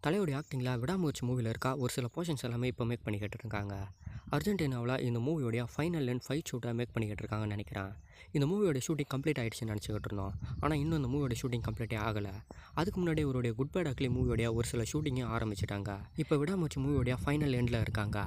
தலையோடைய ஆக்டிங்கில் விடாமுயற்சி மூவியில் இருக்கா ஒரு சில போர்ஷன்ஸ் எல்லாமே இப்போ மேக் பண்ணிக்கிட்டு இருக்காங்க. அர்ஜென்டினாவில் இந்த மூவியோடைய ஃபைனல் அண்ட் ஃபைட் ஷூட்டை மேக் பண்ணிக்கிட்டு இருக்காங்கன்னு நினைக்கிறேன். இந்த மூவியோட ஷூட்டிங் கம்ப்ளீட் ஆகிடுச்சுன்னு நினச்சிக்கிட்டு இருந்தோம். ஆனால் இன்னும் இந்த மூவியோட ஷூட்டிங் கம்ப்ளீட்டே ஆகலை. அதுக்கு முன்னாடி இவருடைய குட் பேட் அக்லி மூவியோடைய ஒரு சில ஷூட்டிங்கே ஆரம்பிச்சிட்டாங்க. இப்போ விடாமுயற்சி மூவியோடைய ஃபைனல் எண்டில் இருக்காங்க.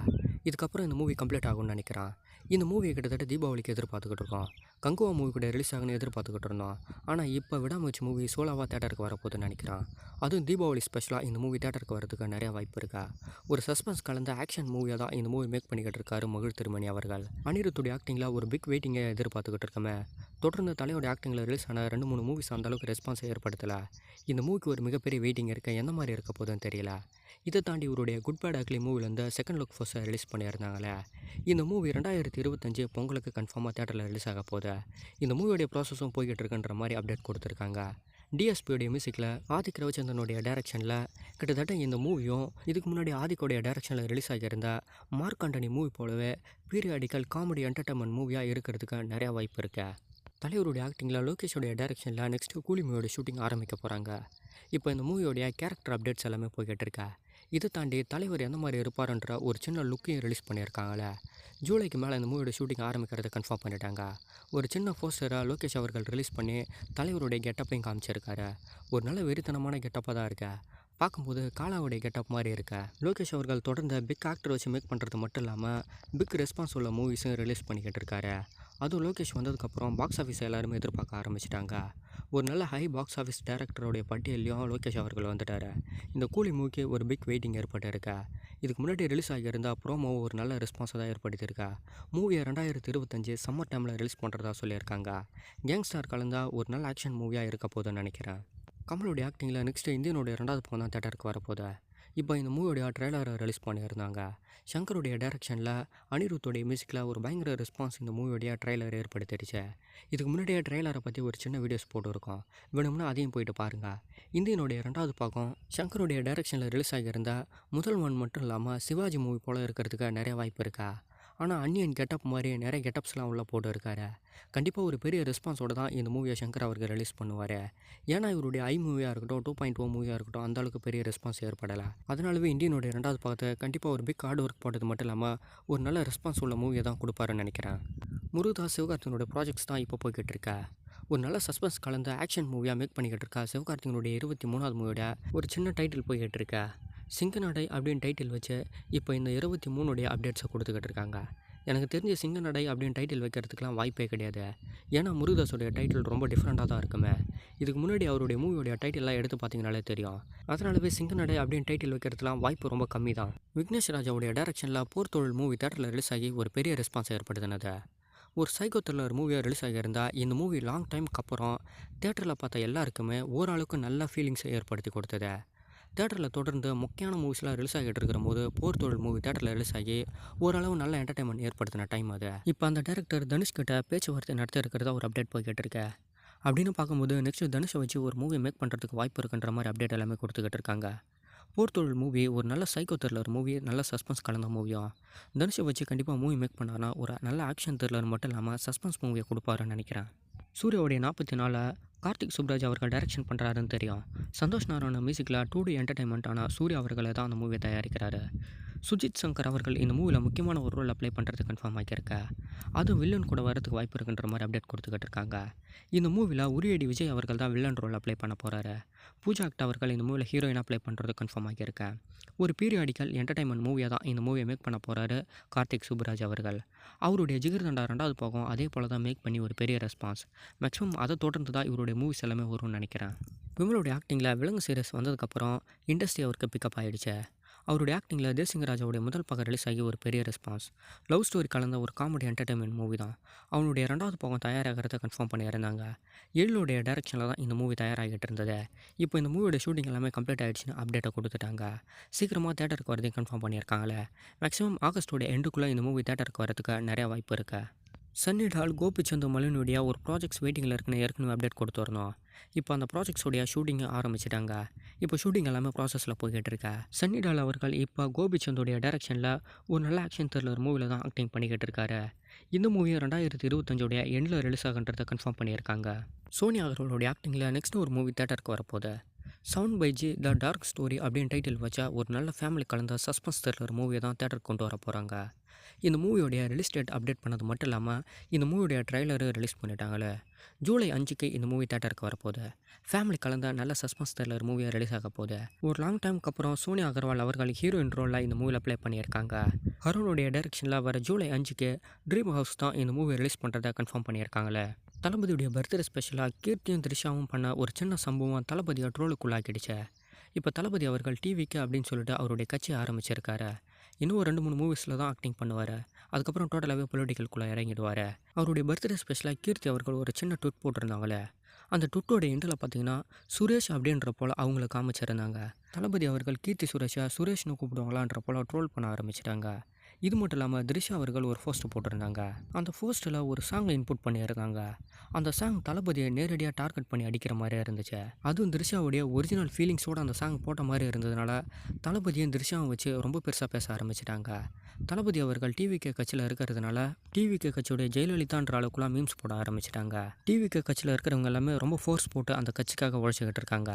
இதுக்கப்புறம் இந்த மூவி கம்ப்ளீட் ஆகும்னு நினைக்கிறேன். இந்த மூவியை கிட்டத்தட்ட தீபாவளிக்கு எதிர்பார்த்துக்கிட்டு இருக்கோம். கங்குவா மூவி கூட ரிலீஸ் ஆகுன்னு எதிர்பார்த்துக்கிட்டு இருந்தோம். ஆனால் இப்போ விடாமுயற்சி மூவி சோலாவாக தேட்டருக்கு வரப்போகுதுன்னு நினைக்கிறேன். அதுவும் தீபாவளி ஸ்பெஷலாக இந்த மூவி தேட்டருக்கு வரதுக்கு நிறைய வாய்ப்பு இருக்கா. ஒரு சஸ்பென்ஸ் கலந்த ஆக்ஷன் மூவியாக தான் இந்த மூவி மேக் பண்ணிக்கிட்டு இருக்காரு மகிழ் திருமணி அவர்கள். அனிருத்துடைய ஆக்டிங்கில் ஒரு பிக் வெயிட்டிங்கை எதிர்பார்த்துக்கிட்டு இருக்கமே. தொடர்ந்து தலையோட ஆக்டிங்கில் ரிலீஸ் ஆன 2-3 மூவிஸ் அந்தளவுக்கு ரெஸ்பான்ஸை ஏற்படுத்தலை. இந்த மூவிக்கு ஒரு மிகப்பெரிய வெயிட்டிங் இருக்க எந்த மாதிரி இருக்க போதுன்னு தெரியல. இதை தாண்டி இவருடைய குட் பேட் அக்லி மூவிலேருந்து செகண்ட் லுக் ஃபர்ஸ்ட்டை ரிலீஸ் பண்ணியிருந்தாங்களே. இந்த மூவி 2025 பொங்கலுக்கு கன்ஃபார்மாக தேட்டரில் ரிலீஸ் ஆக போகுது. இந்த மூவியோடைய ப்ராசஸும் போய்கிட்டு இருக்குன்ற மாதிரி அப்டேட் கொடுத்துருக்காங்க. டிஎஸ்பியோடைய மியூசிக்கில் ஆதிக் ரவிச்சந்திரனுடைய டைரக்ஷனில் கிட்டத்தட்ட இந்த மூவியும் இதுக்கு முன்னாடி ஆதிக்கோடைய டைரக்ஷனில் ரிலீஸ் ஆகியிருந்த மார்க் ஆண்டனி மூவி போலவே பீரியாடிக்கல் காமெடி என்டர்டைன்மெண்ட் மூவியாக இருக்கிறதுக்கு நிறையா வாய்ப்பு இருக்கு. தலைவருடைய ஆக்டிங்கில் லோகேஷோடைய டைரக்ஷனில் நெக்ஸ்ட்டு கூலி மூவியோட ஷூட்டிங் ஆரம்பிக்க போகிறாங்க. இப்போ இந்த மூவியோடைய கேரக்டர் அப்டேட்ஸ் எல்லாமே போய்கிட்டு இருக்கா. இதை தாண்டி தலைவர் எந்த மாதிரி இருப்பாருன்ற ஒரு சின்ன லுக்கையும் ரிலீஸ் பண்ணியிருக்காங்களே. ஜூலைக்கு மேலே இந்த மூவியோட ஷூட்டிங் ஆரம்பிக்கிறத கன்ஃபார்ம் பண்ணிட்டாங்க. ஒரு சின்ன போஸ்டரை லோகேஷ் அவர்கள் ரிலீஸ் பண்ணி தலைவருடைய கெட்டப்பையும் காமிச்சிருக்காரு. ஒரு நல்ல வெறித்தனமான கெட்டப்பாக தான் இருக்கா. பார்க்கும்போது காலாவுடைய கெட்டப் மாதிரி இருக்கா. லோகேஷ் அவர்கள் தொடர்ந்து பிக் ஆக்டர் வச்சு மேக் பண்ணுறது மட்டும் இல்லாமல் பிக் ரெஸ்பான்ஸ் உள்ள மூவிஸும் ரிலீஸ் பண்ணிக்கிட்டு இருக்காரு. அதுவும் லோகேஷ் வந்ததுக்கப்புறம் பாக்ஸ் ஆஃபீஸ் எல்லாருமே எதிர்பார்க்க ஆரம்பிச்சிட்டாங்க. ஒரு நல்ல ஹை பாக்ஸ் ஆஃபீஸ் டேரக்டருடைய பட்டியலையும் லோகேஷ் அவர்கள் வந்துட்டார். இந்த கூலி மூவிக்கு ஒரு பிக் வெயிட்டிங் ஏற்பட்டு இருக்கா. இதுக்கு முன்னாடி ரிலீஸ் ஆகியிருந்தால் ப்ரோமோ ஒரு நல்ல ரெஸ்பான்ஸை தான் ஏற்படுத்தியிருக்கா. மூவியை 2025 சம்மர் டைமில் ரிலீஸ் பண்ணுறதா சொல்லியிருக்காங்க. கேங்ஸ்டார் கலந்தால் ஒரு நல்ல ஆக்ஷன் மூவியாக இருக்க போதுன்னு நினைக்கிறேன். கமலோடைய ஆக்டிங்கில் நெக்ஸ்ட்டு இந்தியனுடைய 2வது பக்கம் தான் தேட்டருக்கு வரப்போகுது. இப்போ இந்த மூவியோடைய ட்ரெய்லரை ரிலீஸ் பண்ணியிருந்தாங்க. ஷங்கருடைய டைரக்ஷனில் அனிருத்தோடைய மியூசிக்கில் ஒரு பயங்கர ரெஸ்பான்ஸ் இந்த மூவியோடைய ட்ரெய்லர் ஏற்படுத்திடுச்சு. இதுக்கு முன்னாடியே ட்ரெய்லரை பற்றி ஒரு சின்ன வீடியோஸ் போட்டுருக்கோம். வேணும்னா அதையும் போயிட்டு பாருங்கள். இந்தியனுடைய 2வது பாகம் ஷங்கருடைய டைரக்ஷனில் ரிலீஸ் ஆகியிருந்த முதல் ஒன் மட்டும் இல்லாமல் சிவாஜி மூவி போல் இருக்கிறதுக்கு நிறைய வாய்ப்பு இருக்கா. ஆனால் அன்னியன் கெட்டப் மாதிரி நிறைய கெட்டப்ஸ்லாம் உள்ளே போட்டு இருக்காரு. கண்டிப்பாக ஒரு பெரிய ரெஸ்பான்ஸோடு தான் இந்த மூவியை சங்கர் அவர்கள் ரிலீஸ் பண்ணுவார். ஏன்னா இவருடைய ஐ மூவியாக இருக்கட்டும் 2.0 மூவியாக இருக்கட்டும் அந்தளவுக்கு பெரிய ரெஸ்பான்ஸ் ஏற்படலை. அதனாலவே இந்தியனுடைய 2வது பாகத்தை கண்டிப்பாக ஒரு பிக் ஹார்ட் ஒர்க் போட்டது மட்டும் இல்லாமல் ஒரு நல்ல ரெஸ்பான்ஸ் உள்ள மூவியை தான் கொடுப்பாருன்னு நினைக்கிறேன். முருகதாஸ் சிவகார்த்திகனுடைய ப்ராஜெக்ட்ஸ் தான் இப்போ போய்கிட்டு இருக்கா. ஒரு நல்ல சஸ்பென்ஸ் கலந்த ஆக்ஷன் மூவியாக மேக் பண்ணிக்கிட்டு இருக்கா. சிவகார்த்திகனுடைய 23வது மூவியோட ஒரு சின்ன டைட்டில் போய்கிட்டு இருக்கா. சிங்கநடை அப்படின்னு டைட்டில் வச்சு இப்போ இந்த 23 அப்டேட்ஸை கொடுத்துக்கிட்டு இருக்காங்க. எனக்கு தெரிஞ்ச சிங்கநடை அப்படின்னு டைட்டில் வைக்கிறதுக்கெலாம் வாய்ப்பே கிடையாது. ஏன்னா முருகதாஸோடைய டைட்டில் ரொம்ப டிஃப்ரெண்ட்டாக தான் இருக்குமே. இதுக்கு முன்னாடி அவருடைய மூவியோடைய டைட்டில்லாம் எடுத்து பார்த்தீங்கனாலே தெரியும். அதனாலவே சிங்கநடை அப்படின்னு டைட்டில் வைக்கிறதுலாம் வாய்ப்பு ரொம்ப கம்மி தான். விக்னேஷ் ராஜாவுடைய டைரக்ஷனில் போர் தொழில் மூவி தேட்டரில் ரிலீஸ் ஆகி ஒரு பெரிய ரெஸ்பான்ஸ் ஏற்படுத்தினது. ஒரு சைக்கோ த்ரில்லர் மூவியாக ரிலீஸ் ஆகியிருந்தால் இந்த மூவி லாங் டைமுக்கு அப்புறம் தேட்டரில் பார்த்த எல்லாருக்குமே ஓரளவுக்கு நல்ல ஃபீலிங்ஸை ஏற்படுத்தி கொடுத்தது. தேட்டரில் தொடர்ந்து முக்கியமான மூவிஸ்லாம் ரிலீஸ் ஆகிட்டு இருக்கிற போது போர் தொழில் மூவி தேட்டரில் ரிலீஸ் ஆகி ஓரளவு நல்ல என்டர்டைன்மெண்ட் ஏற்படுத்தின டைம் அது. இப்போ அந்த டேரக்டர் தனுஷ்கிட்ட பேச்சுவார்த்தை நடத்தி இருக்கிறதா ஒரு அப்டேட் போய்கிட்டு இருக்கு. அப்படின்னு பார்க்கும்போது நெக்ஸ்ட் தனுஷை வச்சு ஒரு மூவி மேக் பண்ணுறதுக்கு வாய்ப்பு இருக்குன்ற மாதிரி அப்டேட் எல்லாமே கொடுத்துக்கிட்டு இருக்காங்க. போர் தொழில் மூவி ஒரு நல்ல சைக்கோ த்ரில்லர் மூவி, நல்ல சஸ்பென்ஸ் கலந்த மூவியும். தனுஷை வச்சு கண்டிப்பாக மூவி மேக் பண்ணானா ஒரு நல்ல ஆக்ஷன் த்ரில்லர் மட்டும் இல்லாமல் சஸ்பென்ஸ் மூவியை கொடுப்பாருன்னு நினைக்கிறேன். சூர்யாவுடைய 44 கார்த்திக் சுப்ராஜ் அவர்கள் டைரக்ஷன் பண்ணுறாருன்னு தெரியும். சந்தோஷ் நாராயண மியூசிக்கில் 2D என்டர்டைன்மெண்ட்டான சூர்யா அவர்களை தான் அந்த மூவியை தயாரிக்கிறாரு. சுஜித் சங்கர் அவர்கள் இந்த மூவியில் முக்கியமான ஒரு ரோல் அப்ளை பண்ணுறது கன்ஃபார்ம் ஆகியிருக்க. அதுவும் வில்லன் கூட வரதுக்கு வாய்ப்பு இருக்குன்ற மாதிரி அப்டேட் கொடுத்துக்கிட்டு இருக்காங்க. இந்த மூவியில் உரியடி விஜய் அவர்கள் தான் வில்லன் ரோல் அப்ளை பண்ண போகிறாரு. பூஜா ஆக்ட் அவர்கள் இந்த மூவியில் ஹீரோயின் அப்ளை பண்ணுறது கன்ஃபார்ம் ஆகியிருக்க. ஒரு பீரியாடிக்கல் என்டர்டைன்மெண்ட் மூவியாக தான் இந்த மூவியை மேக் பண்ண போகிறாரு கார்த்திக் சுப்ராஜ் அவர்கள். அவருடைய ஜிகர்தண்டா 2வது பாகம் அதே போல் தான் மேக் பண்ணி ஒரு பெரிய ரெஸ்பான்ஸ். மேக்ஸிமம் அதை தொடர்ந்து தான் இவருடைய மூவிஸ் எல்லாமே வரும்னு நினைக்கிறேன். விமலுடைய ஆக்டிங்கில் விலங்கு சீரியஸ் வந்ததுக்கப்புறம் இண்டஸ்ட்ரி அவருக்கு பிக்கப் ஆகிடுச்சு. அவருடைய ஆக்டிங்கில் தேசிங்கராஜாவுடைய முதல் பாகம் ரிலீஸ் ஆகி ஒரு பெரிய ரெஸ்பான்ஸ். லவ் ஸ்டோரி கலந்த ஒரு காமெடி என்டர்டைன்மெண்ட் மூவி தான். அவனுடைய 2வது பாகம் தயாராகிறத கன்ஃபார்ம் பண்ணியிருந்தாங்க. எழிலுடைய டைரக்ஷனில் தான் இந்த மூவி தயாராகிட்டு இருந்தது. இப்போ இந்த மூவியோட ஷூட்டிங் எல்லாமே கம்ப்ளீட் ஆகிடுச்சுன்னு அப்டேட்டை கொடுத்துட்டாங்க. சீக்கிரமாக தேட்டருக்கு வரதையும் கன்ஃபார்ம் பண்ணியிருக்காங்களே. மேக்ஸிமம் ஆகஸ்டோடைய எண்டுக்குள்ளே இந்த மூவி தேட்டருக்கு வரதுக்கு நிறையா வாய்ப்பு இருக்குது. சன்னி டால் கோபிச்சந்த் மலினுடைய ஒரு ப்ராஜெக்ட்ஸ் வெயிட்டிங்கில் இருக்குன்னு ஏற்கனவே அப்டேட் கொடுத்துருந்தோம். இப்போ அந்த ப்ராஜெக்ட்ஸோடைய ஷூட்டிங்கை ஆரம்பிச்சிட்டாங்க. இப்போ ஷூட்டிங் எல்லாமே ப்ராசஸில் போய்கிட்டு இருக்கா. சன்னி டால் அவர்கள் இப்போ கோபிச்சந்தோடைய டைரக்ஷனில் ஒரு நல்ல ஆக்ஷன் த்ரில்லர் மூவியில் தான் ஆக்டிங் பண்ணிக்கிட்டு இருக்காரு. இந்த மூவியை 2025 எண்டில் ரிலீஸ் ஆகுன்றதை கன்ஃபார்ம் பண்ணியிருக்காங்க. சோனியா அவர்களுடைய ஆக்டிங்கில் நெக்ஸ்ட் ஒரு மூவி தேட்டருக்கு வரப்போகுது. Sound by G the dark story அப்படின்னு டைட்டில் வச்சா ஒரு நல்ல ஃபேமிலி கலந்த சஸ்பென்ஸ் த்ரில்லர் மூவியை தான் தேட்டருக்கு கொண்டு வர போகிறாங்க. இந்த மூவியோடைய ரிலீஸ் டேட் அப்டேட் பண்ணது மட்டும் இல்லாமல் இந்த மூவியோடைய ட்ரைலரு ரிலீஸ் பண்ணிட்டாங்களே. ஜூலை 5க்கு இந்த மூவி தேட்டருக்கு வரப்போகுது. ஃபேமிலி கலந்த நல்ல சஸ்பென்ஸ் த்ரில்லர் மூவியாக ரிலீஸ் ஆக போகுது. ஒரு லாங் டைமுக்கு அப்புறம் சோனியா அகர்வால் அவர்கள் ஹீரோயின் ரோலில் இந்த மூவியில் ப்ளே பண்ணியிருக்காங்க. அருணுடைய டைரக்ஷனில் வர ஜூலை 5க்கு ட்ரீம் ஹவுஸ் தான் இந்த மூவியை ரிலீஸ் பண்ணுறதை கன்ஃபார்ம் பண்ணியிருக்காங்களே. தளபதியுடைய பர்த்டே ஸ்பெஷலாக கீர்த்தியும் த்ரிஷாவும் பண்ண ஒரு சின்ன சம்பவம் தளபதியை ட்ரோலுக்குள்ளாக்கிடுச்சு. இப்போ தளபதி அவர்கள் டிவிக்கு அப்படின்னு சொல்லிட்டு அவருடைய கட்சியை ஆரம்பிச்சிருக்காரு. இன்னும் ஒரு 2-3 மூவிஸில் தான் ஆக்டிங் பண்ணுவார். அதுக்கப்புறம் டோட்டலாகவே பொலிட்டிக்கலுக்குள்ளே இறங்கிடுவார். அவருடைய பர்த்டே ஸ்பெஷலாக கீர்த்தி அவர்கள் ஒரு சின்ன ட்விட் போட்டிருந்தாங்களே. அந்த ட்விட்டோட எண்டில் பார்த்தீங்கன்னா சுரேஷ் அப்படின்ற போல் அவங்கள காமிச்சிருந்தாங்க. தளபதி அவர்கள் கீர்த்தி சுரேஷை சுரேஷ்னு கூப்பிடுவாங்களான்ற போல் ட்ரோல் பண்ண ஆரம்பிச்சிட்டாங்க. இது மட்டும் இல்லாமல் த்ரிஷா அவர்கள் ஒரு போஸ்ட் போட்டிருந்தாங்க. அந்த போஸ்ட்டில் ஒரு சாங்கை இன்புட் பண்ணியிருக்காங்க. அந்த சாங் தளபதியை நேரடியாக டார்கெட் பண்ணி அடிக்கிற மாதிரியே இருந்துச்சு. அதுவும் த்ரிஷாவுடைய ஒரிஜினல் ஃபீலிங்ஸோடு அந்த சாங் போட்ட மாதிரி இருந்ததுனால தளபதியும் த்ரிஷாவை வச்சு ரொம்ப பெருசாக பேச ஆரம்பிச்சிட்டாங்க. தளபதி அவர்கள் டிவிகே கட்சியில் இருக்கிறதுனால டிவிகே கட்சியுடைய ஜெயலலிதான்ற அளவுக்குலாம் மீம்ஸ் போட ஆரம்பிச்சிட்டாங்க. டிவிகே கட்சியில் இருக்கிறவங்க எல்லாமே ரொம்ப ஃபோர்ஸ் போட்டு அந்த கட்சிக்காக உழைச்சிக்கிட்டு இருக்காங்க.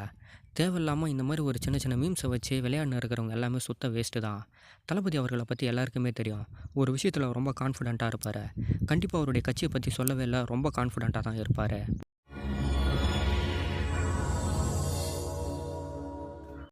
தேவையில்லாமல் இந்த மாதிரி ஒரு சின்ன சின்ன மீம்ஸை வச்சு விளையாடினு இருக்கிறவங்க எல்லாமே சுத்த வேஸ்ட்டு தான். தளபதி அவர்களை பற்றி எல்லாருக்குமே தெரியும். ஒரு விஷயத்தில் ரொம்ப கான்ஃபிடென்ட்டாக இருப்பார். கண்டிப்பாக அவருடைய கட்சியை பற்றி சொல்லவே இல்லை, ரொம்ப கான்ஃபிடென்ட்டாக தான் இருப்பார்.